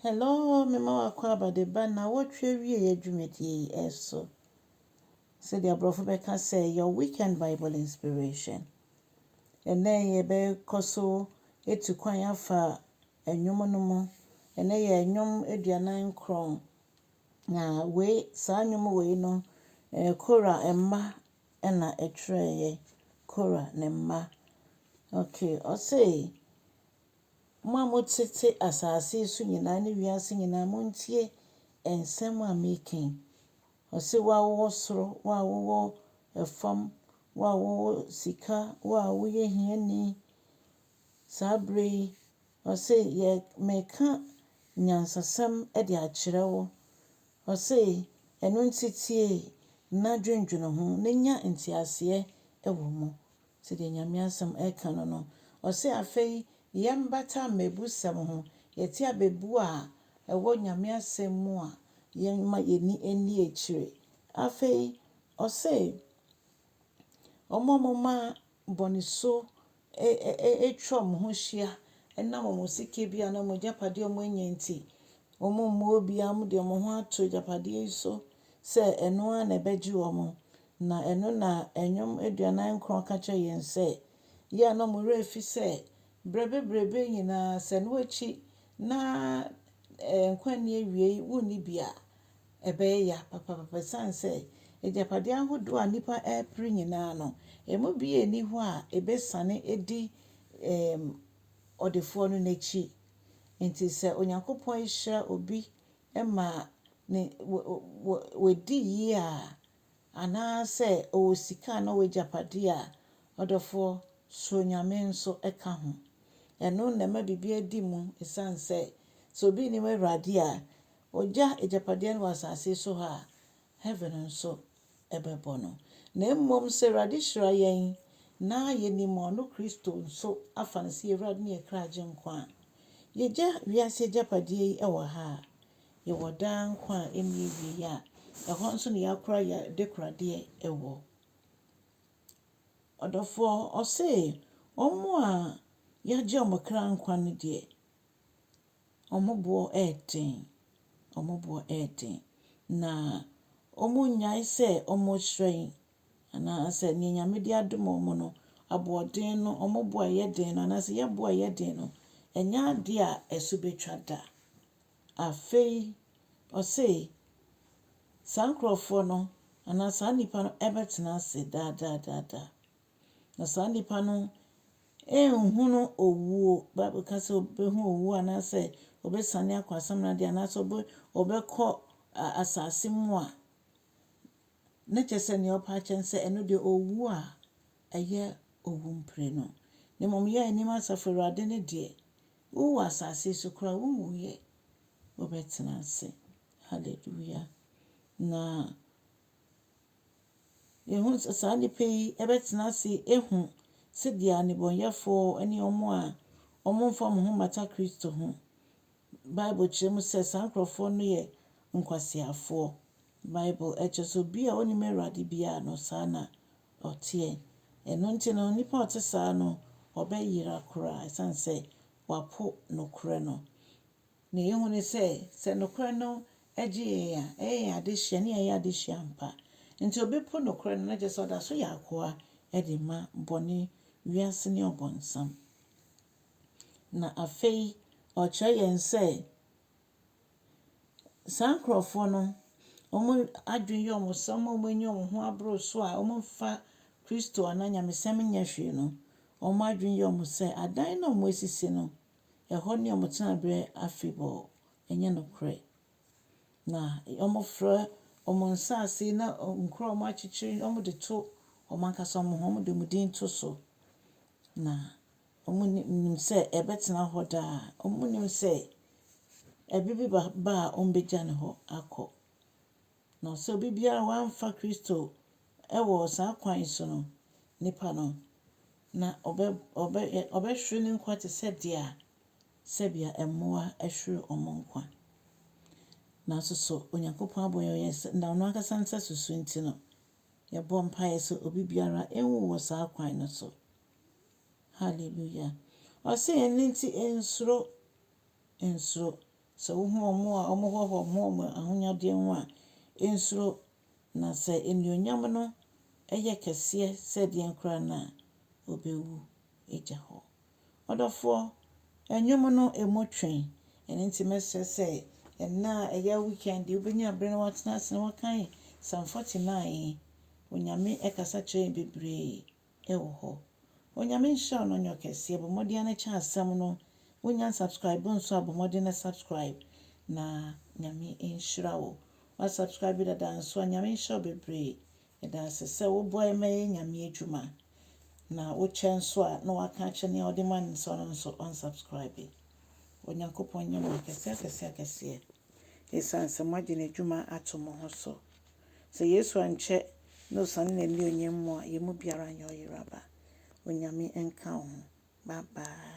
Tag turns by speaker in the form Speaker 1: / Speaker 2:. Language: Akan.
Speaker 1: Hello, Mama Akwaaba de Bana, what we adwumadi eso. Say the Abrofobeka say your weekend Bible inspiration. And then ye be koso etu kwan afa enwom no mo. And then ye enwom aduanan kron. Na we saa enwom we no kora emma na etreye kora ne mma. Okay, o say Mamo tete asase su nyina ne wiase nyina montie ensem a making. Ose wa wo soro, wa wo efam, wa wo sika, wa wo ye hiani. Sabre ose ye meka nyansasam e de akire wo. Ose enu ntitie na dwendwene ho na nya ntiase e wo mu. Se de nyame asem e kan no. Ose afei yembata mebusam ho yeti abebu a ewo nyame asem mu a yemma yeni eni ekire afei ose omomoma boniso etwom ho hia enam mo sike bia na mo japade omo enyanti omo bia mo de omo ho ato japade so se eno a na beji omo na eno na enwom aduanan kron ka che yen se ya no mo refi se brebe nyina se no achi na nkwane awie woni bia ebe ya papa sanse ejapade ahodo a nipa epre nyina no emu bi eni ho a ebesane edi odefo no nachi enti se onyankopon ihira obi ema ne wedi yi a ana se o sika na we japade a odefo so nyame nso eka ho eno na ma bibia di mu sanse so bi ni awurade a oja ejapade no asase so ha heaven nso ebebo no na mmom se awurade hyira yen na yeni mo no Kristo nso afanse awurade ne ekra nkwa yeja wiase ejapade yi ewo ha ye woda nkwa emi wi ya eho nso ne yakora ya dekorade ewo odofo ose omo a yaje omokra nkwa no de omobo eten na omo nyai se omo hwen ana se ni nyame di adom omo no aboden no omobo ayeden no ana se yebo ayeden no enya ade a esu betwa da afei ose sankrofo no ana sanipa no ebetena se da na sanipa no ehunu owuo Bible ka se obehu owuo ana se obesane akwasam na de ana se obekọ asase mu a na chese ne opa chense eno de owu a eye owumpre no ne mom ye anima saforade ne de wo asase so kra wo wuye obetena se hallelujah na ehun sane pei ebetena se ehu se dia ne bonyefo ani omo a omo mfam ho mata Kristo ho Bible chem se sankrofo no ye nkwasiafo Bible echeso bia oni merade bia no sana otie eno nti no nipa otesa no obeyira kura sanse wapo nokure no na yehune se nokure no eji ya adehia ne ya adehia mpa nti obepo nokure no na je so da so yakoa ede ma boni wiase ne obonsam na afei oche yense sankrofo no omo adwen yo mo sam omo enyo ho abro so a omo fa Kristo ananyamesem nyahwe no omo adwen yo mo se adan na omo esisi no eho ne omo tena bre afibo enye no kre na omo fra omo nsase na nkro omo achichiri omo de to omo akasa omo de mudin to so na omo nim se ebetena hoda omo nim se ebibi ba ombeja ne ho akọ no so bibia wanfa Kristo ewo sa kwan so no nipa no na obe hwe ne nkwa te se dia sebia emoa ehwe omo nkwa na so onyankopon aboyo yes na no akasa nsa susu nti no ye bom pae so obibiara enwu wo sa kwan no so hallelujah o se enti ensuro So wohu omo a omo ho mo ahonyade ho a ensuro na se enuonyam no eye kese se de nkra na obewu eja ho. Odofo enwom no emotwen ene nti mesre se enna eye weekend ubenya bre na watena ase na wakan Psalm 49 onyame ekasa kire bebre ewo ho. Onyame nsha no nyo kese bomodi ana cha asem no wonya subscribe nso abomodi na subscribe na nyame enshira wo. Wa subscribe dada nso nyame nsha bebre eda se wo boy me nyame adwuma na wo nso a na waka chene odi man nso unsubscribe. Onyankopon nyama kese esanse magine adwuma atomo ho so. Se Yesu anche no sane na ni onyem mo a yemu biara nyo yiraba. Onyame enka ho. Bye bye.